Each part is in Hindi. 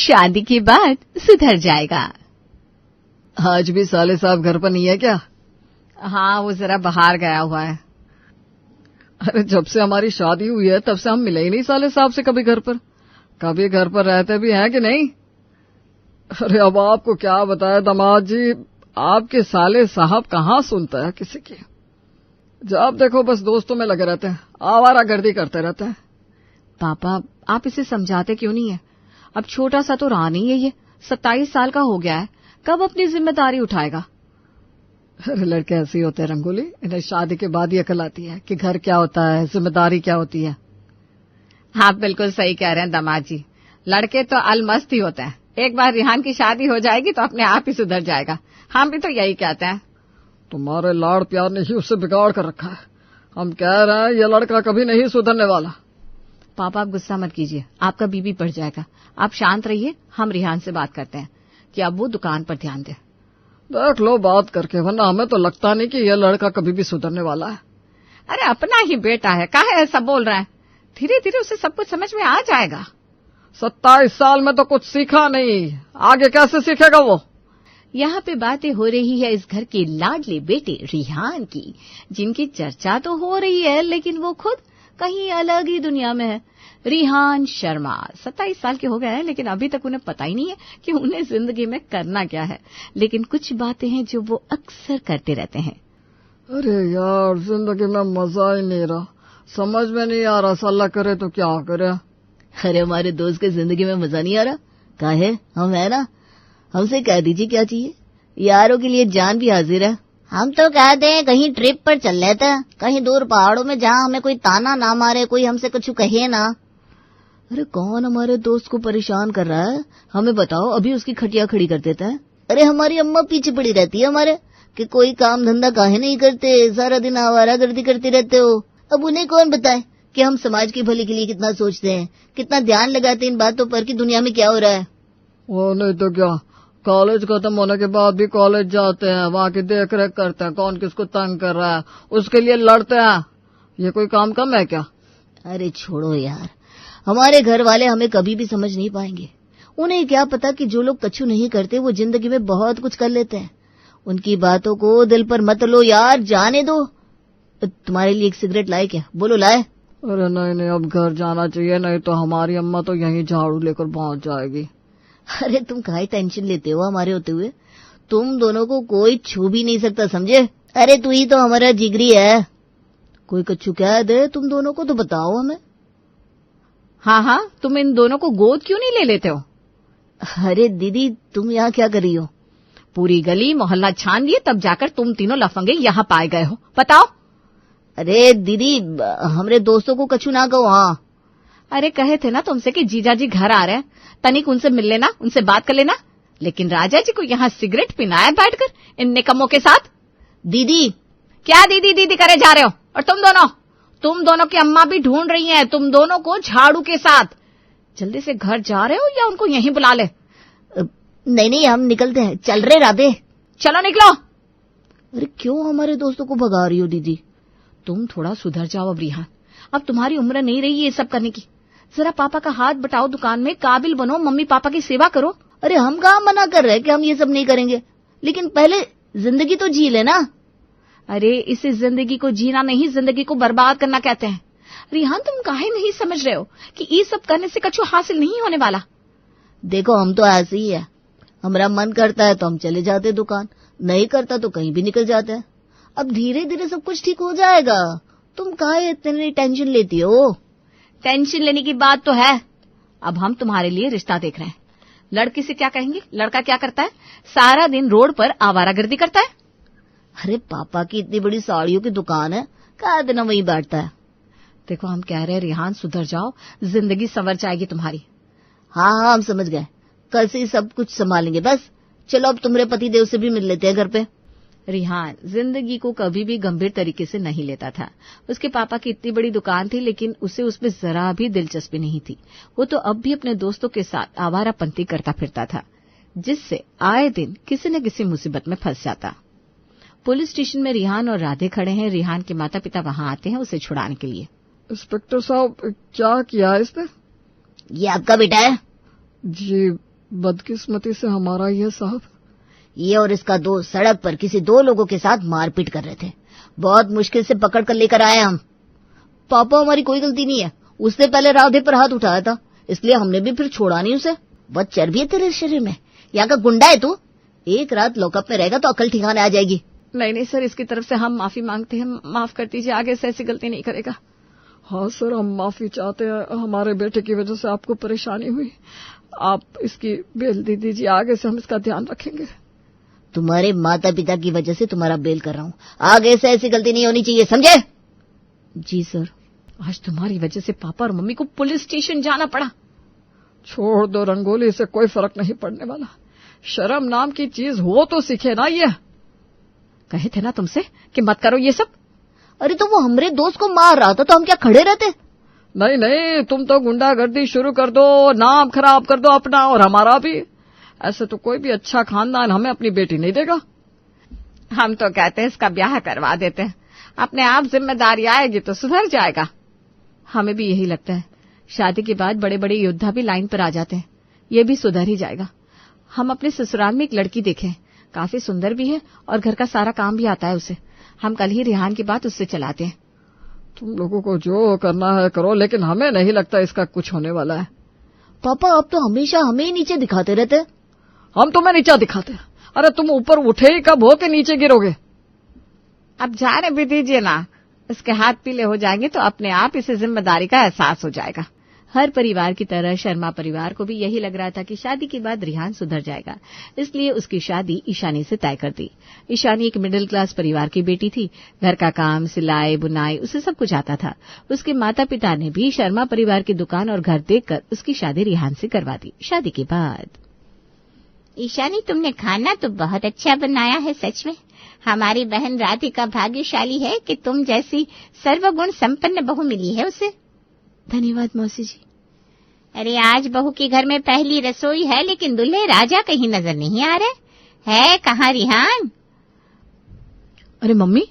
शादी के बाद सुधर जाएगा। आज भी साले साहब घर पर नहीं है क्या? हाँ, वो जरा बाहर गया हुआ है। अरे जब से हमारी शादी हुई है तब से हम मिले ही नहीं साले साहब से कभी घर पर। कभी घर पर रहते भी हैं कि नहीं? अरे अब आपको क्या बताया दामाद जी, आपके साले साहब कहाँ सुनता है किसी की। जब देखो बस दोस्तों में लगे रहते हैं, आवारागर्दी करते रहते हैं। पापा, आप इसे समझाते क्यों नहीं है? अब छोटा सा तो रहा नहीं है, ये 27 साल का हो गया है, कब अपनी जिम्मेदारी उठाएगा? अरे लड़के ऐसे ही होते हैं रंगोली, इन्हें शादी के बाद ही अकल आती है कि घर क्या होता है, जिम्मेदारी क्या होती है। आप बिल्कुल सही कह रहे हैं दामाद जी, लड़के तो अलमस्त ही होते हैं। एक बार रिहान की शादी हो जाएगी तो अपने आप ही सुधर जाएगा। हम भी तो यही कहते हैं। तुम्हारे लाड़ प्यार ने ही उसे बिगाड़ कर रखा है। हम कह रहे हैं ये लड़का कभी नहीं सुधरने वाला। पापा, आप गुस्सा मत कीजिए, आपका बीबी बढ़ जाएगा। आप शांत रहिए, हम रिहान से बात करते हैं कि अब वो दुकान पर ध्यान दे। देख लो बात करके, वरना हमें तो लगता नहीं कि यह लड़का कभी भी सुधरने वाला है। अरे अपना ही बेटा है, काहे ऐसा बोल रहा है? धीरे धीरे उसे सब कुछ समझ में आ जाएगा। 27 साल में तो कुछ सीखा नहीं, आगे कैसे सीखेगा वो? यहाँ पे बातें हो रही है इस घर के लाडले बेटे रिहान की, जिनकी चर्चा तो हो रही है लेकिन वो खुद कहीं अलग ही दुनिया में है। रिहान शर्मा 27 साल के हो गए हैं, लेकिन अभी तक उन्हें पता ही नहीं है कि उन्हें जिंदगी में करना क्या है। लेकिन कुछ बातें हैं जो वो अक्सर करते रहते हैं। अरे यार, जिंदगी में मजा ही नहीं रहा, समझ में नहीं आ रहा, सल्ला करे तो क्या करे। अरे हमारे दोस्त के जिंदगी में मजा नहीं आ रहा, काहे? हम है ना, हमसे कह दीजिए क्या चाहिए, यारों के लिए जान भी हाजिर है। हम तो कहते हैं कहीं ट्रिप पर चल लेते हैं, कहीं दूर पहाड़ों में, जहाँ हमें कोई ताना ना मारे, कोई हमसे कुछ कहे ना। अरे कौन हमारे दोस्त को परेशान कर रहा है, हमें बताओ, अभी उसकी खटिया खड़ी कर देता है। अरे हमारी अम्मा पीछे पड़ी रहती है हमारे कि कोई काम धंधा काहे नहीं करते, सारा दिन आवारागर्दी करते रहते हो। अब उन्हें कौन बताए कि हम समाज की भली के लिए कितना सोचते हैं, कितना ध्यान लगाते हैं इन बातों पर कि दुनिया में क्या हो रहा है। वो नहीं तो क्या, कॉलेज खत्म होने के बाद भी कॉलेज जाते हैं, वहाँ की देख रेख करते हैं, कौन किसको तंग कर रहा है उसके लिए लड़ते हैं। ये कोई काम कम है क्या? अरे छोड़ो यार, हमारे घर वाले हमें कभी भी समझ नहीं पाएंगे। उन्हें क्या पता कि जो लोग कछु नहीं करते वो जिंदगी में बहुत कुछ कर लेते हैं। उनकी बातों को दिल पर मत लो यार, जाने दो। तुम्हारे लिए एक सिगरेट लाए क्या? बोलो लाए। अरे नहीं नहीं, अब घर जाना चाहिए, नहीं तो हमारी अम्मा तो यहीं झाड़ू लेकर पहुंच जाएगी। अरे तुम काहे टेंशन लेते हो हमारे होते हुए, तुम दोनों को कोई छू भी नहीं सकता, समझे? अरे तू ही तो हमारा जिगरी है। कोई कछु कह दे तुम दोनों को तो बताओ हमें। हाँ हाँ, तुम इन दोनों को गोद क्यों नहीं ले लेते हो? अरे दीदी, तुम यहाँ क्या कर रही हो? पूरी गली मोहल्ला छान लिए तब जाकर तुम तीनों लफंगे यहाँ पाए गए हो, बताओ। अरे दीदी, हमरे दोस्तों को कछु ना कहो। हाँ, अरे कहे थे ना तुमसे कि जीजा जी घर आ रहे हैं, तनिक उनसे मिल लेना, उनसे बात कर लेना। लेकिन राजा जी को यहाँ सिगरेट पिनाया बैठकर इन निकम्मों के साथ। दीदी, क्या दीदी दीदी करे जा रहे हो? और तुम दोनों की अम्मा भी ढूंढ रही हैं तुम दोनों को झाड़ू के साथ। जल्दी से घर जा रहे हो या उनको यहीं बुला ले? नहीं, हम निकलते हैं, चल रहे राधे। चलो निकलो। अरे क्यों हमारे दोस्तों को भगा रही हो दीदी? तुम थोड़ा सुधर जाओ अब रिहान, अब तुम्हारी उम्र नहीं रही ये सब करने की। जरा पापा का हाथ बटाओ दुकान में, काबिल बनो, मम्मी पापा की सेवा करो। अरे हम कहाँ मना कर रहे हैं कि हम ये सब नहीं करेंगे, लेकिन पहले जिंदगी तो जी लेना। अरे इसे जिंदगी को जीना नहीं, जिंदगी को बर्बाद करना कहते हैं। रिहान, तुम काहे नहीं समझ रहे हो कि ये सब करने से कुछ हासिल नहीं होने वाला? देखो हम तो ऐसे ही है, हमारा मन करता है तो हम चले जाते दुकान, नहीं करता तो कहीं भी निकल जाते हैं। अब धीरे धीरे सब कुछ ठीक हो जाएगा, तुम काहे इतनी टेंशन लेती हो? टेंशन लेने की बात तो है। अब हम तुम्हारे लिए रिश्ता देख रहे हैं। लड़की से क्या कहेंगे? लड़का क्या करता है? सारा दिन रोड पर आवारागर्दी करता है। अरे पापा की इतनी बड़ी साड़ियों की दुकान है, क्या दिन वहीं बैठता है। देखो हम कह रहे हैं रिहान सुधर जाओ, जिंदगी संवर जाएगी तुम्हारी। हाँ हम समझ गए, कल से ही सब कुछ संभालेंगे। बस चलो अब तुम्हारे पति देव से भी मिल लेते हैं घर पे। रिहान जिंदगी को कभी भी गंभीर तरीके से नहीं लेता था। उसके पापा की इतनी बड़ी दुकान थी, लेकिन उसे उसमें जरा भी दिलचस्पी नहीं थी। वो तो अब भी अपने दोस्तों के साथ आवारापंती करता फिरता था, जिससे आए दिन किसी न किसी मुसीबत में फंस जाता। पुलिस स्टेशन में रिहान और राधे खड़े हैं। रिहान के माता पिता वहां आते हैं उसे छुड़ाने के लिए। इंस्पेक्टर साहब, क्या किया इसने? ये आपका बेटा है? जी बदकिस्मती से हमारा ही है साहब। ये और इसका दोस्त सड़क पर किसी 2 लोगों के साथ मारपीट कर रहे थे। बहुत मुश्किल से पकड़ कर लेकर आए हम। पापा, हमारी कोई गलती नहीं है। उसने पहले राधे पर हाथ उठाया था, इसलिए हमने भी फिर छोड़ा नहीं उसे। बहुत चर्बी है तेरे शरीर में। यहाँ का गुंडा है तू। एक रात लॉकअप में रहेगा तो अकल ठिकाने आ जाएगी। नहीं सर, इसकी तरफ से हम माफी मांगते हैं। माफ कर दीजिए, आगे से ऐसी गलती नहीं करेगा। हाँ सर, हम माफी चाहते हैं। हमारे बेटे की वजह से आपको परेशानी हुई। आप इसकी बेल दे दीजिए, आगे से हम इसका ध्यान रखेंगे। तुम्हारे माता पिता की वजह से तुम्हारा बेल कर रहा हूँ। आगे से ऐसी गलती नहीं होनी चाहिए, समझे? जी सर। आज तुम्हारी वजह से पापा और मम्मी को पुलिस स्टेशन जाना पड़ा। छोड़ दो रंगोली, इससे कोई फर्क नहीं पड़ने वाला। शर्म नाम की चीज हो तो सीखे ना। ये कहे थे ना तुमसे कि मत करो ये सब। अरे तो वो हमारे दोस्त को मार रहा था तो हम क्या खड़े रहते? नहीं नहीं, तुम तो गुंडागर्दी शुरू कर दो, नाम खराब कर दो अपना और हमारा भी। ऐसे तो कोई भी अच्छा खानदान हमें अपनी बेटी नहीं देगा। हम तो कहते हैं इसका ब्याह करवा देते हैं, अपने आप जिम्मेदारी आएगी तो सुधर जाएगा। हमें भी यही लगता है। शादी के बाद बड़े बड़े योद्धा भी लाइन पर आ जाते हैं, ये भी सुधर ही जाएगा। हम अपने ससुराल में एक लड़की देखे, काफी सुंदर भी है और घर का सारा काम भी आता है उसे। हम कल ही रिहान की बात उससे चलाते हैं। तुम लोगों को जो करना है करो, लेकिन हमें नहीं लगता इसका कुछ होने वाला है। पापा, आप तो हमेशा हमें ही नीचे दिखाते रहते। हम तुम्हें नीचा दिखाते हैं? अरे तुम ऊपर उठे ही कब हो के नीचे गिरोगे? अब जाने भी दीजिए ना, इसके हाथ पीले हो जाएंगे तो अपने आप इसे जिम्मेदारी का एहसास हो जाएगा। हर परिवार की तरह शर्मा परिवार को भी यही लग रहा था कि शादी के बाद रिहान सुधर जाएगा, इसलिए उसकी शादी ईशानी से तय कर दी। ईशानी एक मिडिल क्लास परिवार की बेटी थी। घर का काम, सिलाई, बुनाई, उसे सब कुछ आता था। उसके माता पिता ने भी शर्मा परिवार की दुकान और घर देखकर उसकी शादी रिहान से करवा दी। शादी के बाद, ईशानी, तुमने खाना तो बहुत अच्छा बनाया है। सच में हमारी बहन राधिका भाग्यशाली है कि तुम जैसी सर्वगुण संपन्न बहू मिली है उसे। धन्यवाद मौसी जी। अरे आज बहू के घर में पहली रसोई है, लेकिन दूल्हे राजा कहीं नजर नहीं आ रहे। है कहाँ रिहान? अरे मम्मी,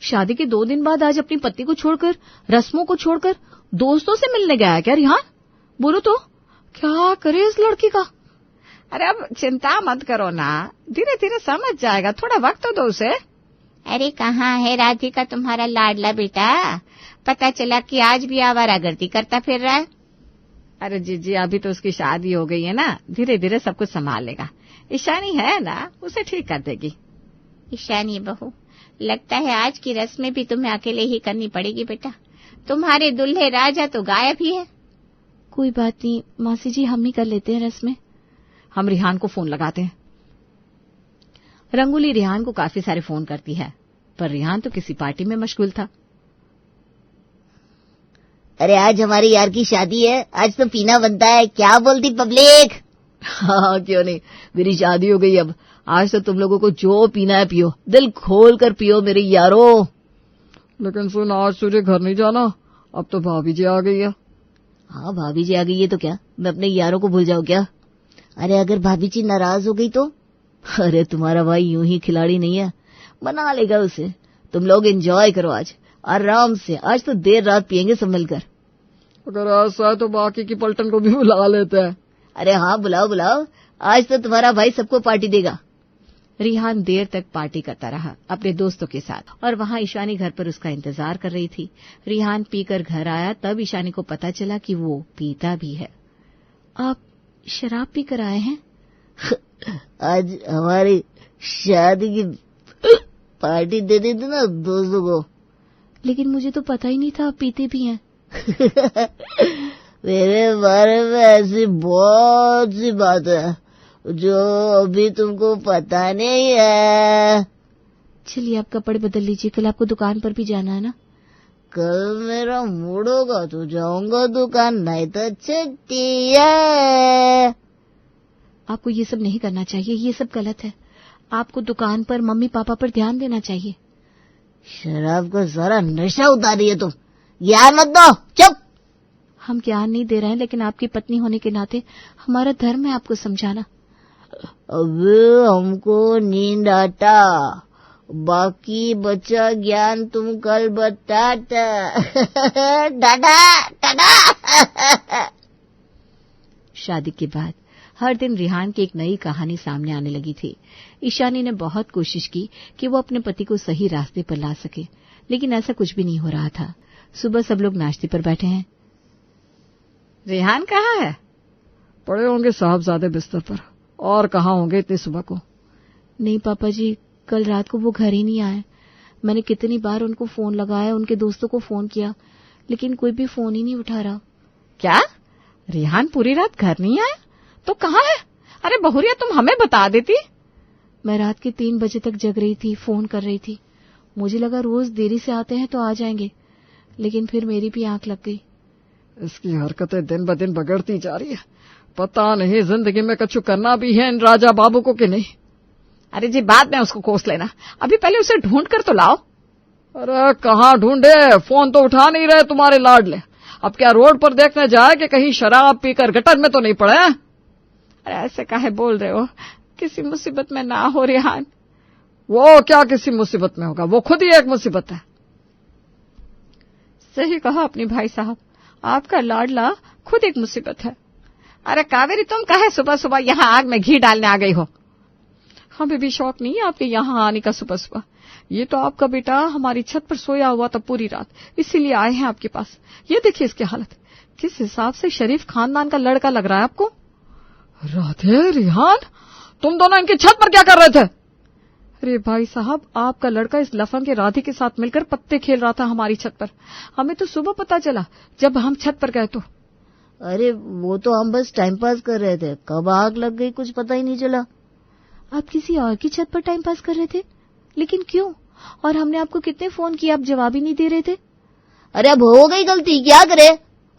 शादी के 2 दिन बाद आज अपनी पति को छोड़कर, रस्मों को छोड़कर दोस्तों से मिलने गया है क्या रिहान? बोलो तो क्या करे इस लड़की का? अरे अब चिंता मत करो ना, धीरे धीरे समझ जाएगा, थोड़ा वक्त तो दो उसे। अरे कहाँ है राधिका तुम्हारा लाडला बेटा? पता चला कि आज भी आवारागर्दी करता फिर रहा है। अरे जीजी, अभी तो उसकी शादी हो गई है ना, धीरे धीरे सब कुछ संभाल लेगा। ईशानी है ना, उसे ठीक कर देगी। ईशानी बहू, लगता है आज की रस्में भी तुम्हें अकेले ही करनी पड़ेगी बेटा। तुम्हारे दूल्हे राजा तो गायब ही है। कोई बात नहीं मौसी जी, हम ही कर लेते हैं रस्में। हम रिहान को फोन लगाते हैं। रंगोली रिहान को काफी सारे फोन करती है, पर रिहान तो किसी पार्टी में मशगूल था। अरे आज हमारे यार की शादी है, आज तो पीना बनता है। क्या बोलती पब्लिक? हाँ क्यों नहीं, मेरी शादी हो गई अब। आज तो तुम लोगों को जो पीना है पियो, दिल खोल कर पियो मेरे यारो। लेकिन सुन, आज तुझे घर नहीं जाना, अब तो भाभी जी आ गई है। हाँ भाभी जी आ गई है तो क्या, मैं अपने यारों को भूल जाऊं क्या? अरे अगर भाभी जी नाराज हो गई तो? अरे तुम्हारा भाई यूं ही खिलाड़ी नहीं है, मना लेगा उसे। तुम लोग एंजॉय करो आज आराम से, आज तो देर रात पियेंगे सब मिलकर। अगर ऐसा है तो बाकी की पलटन को भी बुला लेते हैं। अरे हाँ बुलाओ बुलाओ, आज तो तुम्हारा भाई सबको पार्टी देगा। रिहान देर तक पार्टी करता रहा अपने दोस्तों के साथ, और वहां ईशानी घर पर उसका इंतजार कर रही थी। रिहान पीकर घर आया तब ईशानी को पता चला कि वो पीता भी है। आप शराब पीकर आए हैं? आज हमारी शादी की पार्टी दे दी थी ना दोस्तों को। लेकिन मुझे तो पता ही नहीं था आप पीते भी हैं। मेरे बारे में ऐसी बहुत सी बात है जो अभी तुमको पता नहीं है। चलिए आप कपड़े बदल लीजिए, कल आपको दुकान पर भी जाना है ना। कल मेरा मूड होगा तो जाऊंगा दुकान, नहीं तो छुट्टी है। आपको ये सब नहीं करना चाहिए, ये सब गलत है। आपको दुकान पर मम्मी पापा पर ध्यान देना चाहिए। शराब का सारा नशा उतार रही है तुम, ज्ञान मत दो, चुप। हम ज्ञान नहीं दे रहे हैं, लेकिन आपकी पत्नी होने के नाते हमारा धर्म है आपको समझाना। अब हमको नींद आता, बाकी बचा ज्ञान तुम कल बताता। टाटा टाटा। शादी के बाद हर दिन रिहान की एक नई कहानी सामने आने लगी थी। ईशानी ने बहुत कोशिश की कि वो अपने पति को सही रास्ते पर ला सके, लेकिन ऐसा कुछ भी नहीं हो रहा था। सुबह सब लोग नाश्ते पर बैठे हैं। रिहान कहाँ है? पड़े होंगे साहबजादे बिस्तर पर। और कहाँ होंगे इतनी सुबह को? नहीं पापा जी, कल रात को वो घर ही नहीं आए। मैंने कितनी बार उनको फोन लगाया, उनके दोस्तों को फोन किया, लेकिन कोई भी फोन ही नहीं उठा रहा। क्या? रिहान पूरी रात घर नहीं आया? तो कहाँ है? अरे बहुरिया, तुम हमें बता देती। मैं रात के 3 बजे तक जग रही थी, फोन कर रही थी। मुझे लगा रोज देरी से आते हैं तो आ जाएंगे, लेकिन फिर मेरी भी आंख लग गई। इसकी हरकतें दिन ब दिन बिगड़ती जा रही है। पता नहीं जिंदगी में कछु करना भी है इन राजा बाबू को कि नहीं। अरे जी, बाद में उसको कोस लेना, अभी पहले उसे ढूंढ कर तो लाओ। अरे कहाँ ढूंढे? फोन तो उठा नहीं रहे तुम्हारे लाडले। अब क्या रोड पर देखने जाए कि कहीं शराब पीकर गटर में तो नहीं पड़े? अरे ऐसे काहे बोल रहे हो? किसी मुसीबत में ना हो रिहान। वो क्या किसी मुसीबत में होगा? वो खुद ही एक मुसीबत है। सही कहा अपने भाई साहब, आपका लाडला खुद एक मुसीबत है। अरे कावेरी, तुम काहे सुबह सुबह यहाँ आग में घी डालने आ गई हो? हमें भी शौक नहीं है आपके यहाँ आने का सुबह सुबह। ये तो आपका बेटा हमारी छत पर सोया हुआ था पूरी रात, इसीलिए आए हैं आपके पास। ये देखिए इसकी हालत। किस हिसाब से शरीफ खानदान का लड़का लग रहा है आपको। राधे, रिहान, तुम दोनों इनकी छत पर क्या कर रहे थे? अरे भाई साहब, आपका लड़का इस लफंग के राधे के साथ मिलकर पत्ते खेल रहा था हमारी छत पर। हमें तो सुबह पता चला जब हम छत पर गए तो। अरे वो तो हम बस टाइम पास कर रहे थे, कब आग लग गई कुछ पता ही नहीं चला। आप किसी और की छत पर टाइम पास कर रहे थे? लेकिन क्यों? और हमने आपको कितने फोन किए, आप जवाब ही नहीं दे रहे थे। अरे अब हो गई गलती, क्या करे?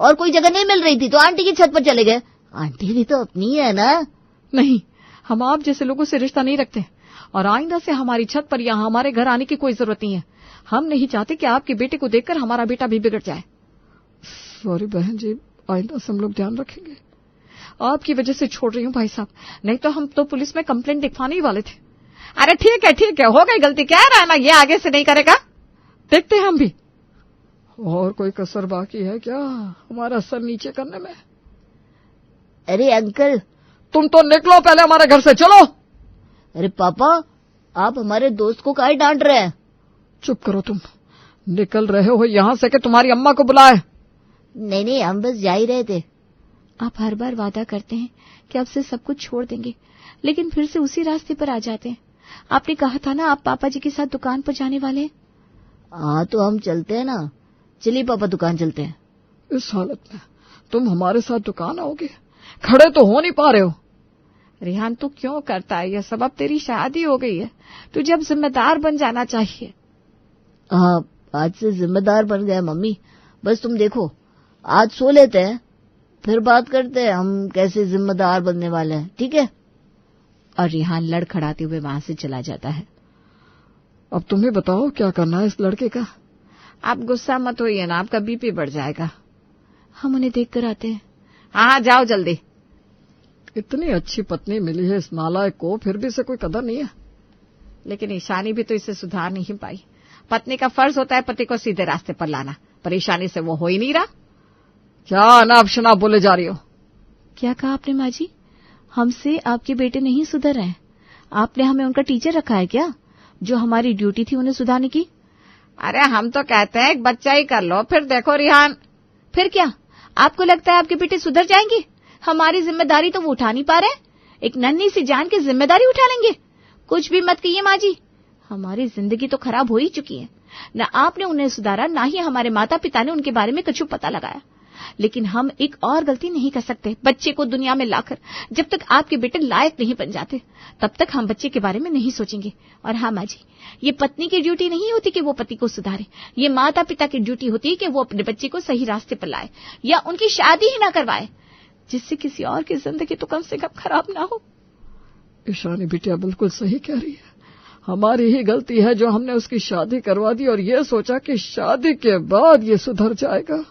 और कोई जगह नहीं मिल रही थी तो आंटी की छत पर चले गए। आंटी भी तो अपनी है ना। नहीं, हम आप जैसे लोगों से रिश्ता नहीं रखते, और आइंदा से हमारी छत पर या हमारे घर आने की कोई जरूरत नहीं है। हम नहीं चाहते कि आपके बेटे को देखकर हमारा बेटा भी बिगड़ जाए। सॉरी बहन जी, आइंदा से हम लोग ध्यान रखेंगे। आपकी वजह से छोड़ रही हूँ भाई साहब, नहीं तो हम तो पुलिस में कंप्लेंट लिखवाने ही वाले थे। अरे ठीक है, हो गई गलती, क्या है ना, ये आगे से नहीं करेगा। देखते हैं हम भी। और कोई कसर बाकी है क्या हमारा सर नीचे करने में? अरे अंकल, तुम तो निकलो पहले हमारे घर से, चलो। अरे पापा, आप हमारे दोस्त को काहे डांट रहे हैं? चुप करो तुम। निकल रहे हो यहाँ से कि तुम्हारी अम्मा को बुलाए? नहीं, हम बस जा ही रहे थे। आप हर बार वादा करते हैं कि अब से सब कुछ छोड़ देंगे, लेकिन फिर से उसी रास्ते पर आ जाते हैं। आपने कहा था ना आप पापा जी के साथ दुकान पर जाने वाले हैं। हाँ तो हम चलते हैं ना। चलिए पापा, दुकान चलते हैं। इस हालत में तुम हमारे साथ दुकान आओगे? खड़े तो हो नहीं पा रहे हो। रिहान, तू क्यों करता है ये सब? अब तेरी शादी हो गई है, तुझे अब जिम्मेदार बन जाना चाहिए। हाँ, आज से जिम्मेदार बन गए मम्मी। बस तुम देखो, आज सो लेते हैं, फिर बात करते हैं हम कैसे जिम्मेदार बनने वाले हैं, ठीक है? और रिहान लड़खड़ाते हुए वहां से चला जाता है। अब तुम्हें बताओ क्या करना है इस लड़के का। आप गुस्सा मत होइए ना, आपका बीपी बढ़ जाएगा। हम उन्हें देख कर आते हैं। हाँ, जाओ जल्दी। इतनी अच्छी पत्नी मिली है इस नालायक को, फिर भी इसे कोई कदर नहीं है। लेकिन ईशानी भी तो इसे सुधार नहीं पाई। पत्नी का फर्ज होता है पति को सीधे रास्ते पर लाना, पर ईशानी से वो हो ही नहीं रहा। क्या अनाप शनाप बोले जा रही हो? क्या कहा आपने माँ जी? हमसे आपके बेटे नहीं सुधर रहे हैं। आपने हमें उनका टीचर रखा है क्या, जो हमारी ड्यूटी थी उन्हें सुधारने की? अरे हम तो कहते हैं एक बच्चा ही कर लो, फिर देखो रिहान। फिर क्या आपको लगता है आपके बेटे सुधर जाएंगे? हमारी जिम्मेदारी तो वो उठा नहीं पा रहे। एक नन्ही सी जान की जिम्मेदारी उठा लेंगे? कुछ भी मत कहिए माँ जी, हमारी जिंदगी तो खराब हो ही चुकी है। न आपने उन्हें सुधारा, न ही हमारे माता पिता ने उनके बारे में कुछ पता लगाया। लेकिन हम एक और गलती नहीं कर सकते। बच्चे को दुनिया में लाकर जब तक आपके बेटे लायक नहीं बन जाते, तब तक हम बच्चे के बारे में नहीं सोचेंगे। और हाँ माँ जी, ये पत्नी की ड्यूटी नहीं होती कि वो पति को सुधारे, ये माता पिता की ड्यूटी होती है कि वो अपने बच्चे को सही रास्ते पर लाए या उनकी शादी ही ना करवाए, जिससे किसी और की जिंदगी तो कम से कम खराब ना हो। ईशानी बिटिया बिल्कुल सही कह रही है। हमारी ही गलती है जो हमने उसकी शादी करवा दी और ये सोचा कि शादी के बाद ये सुधर जाएगा।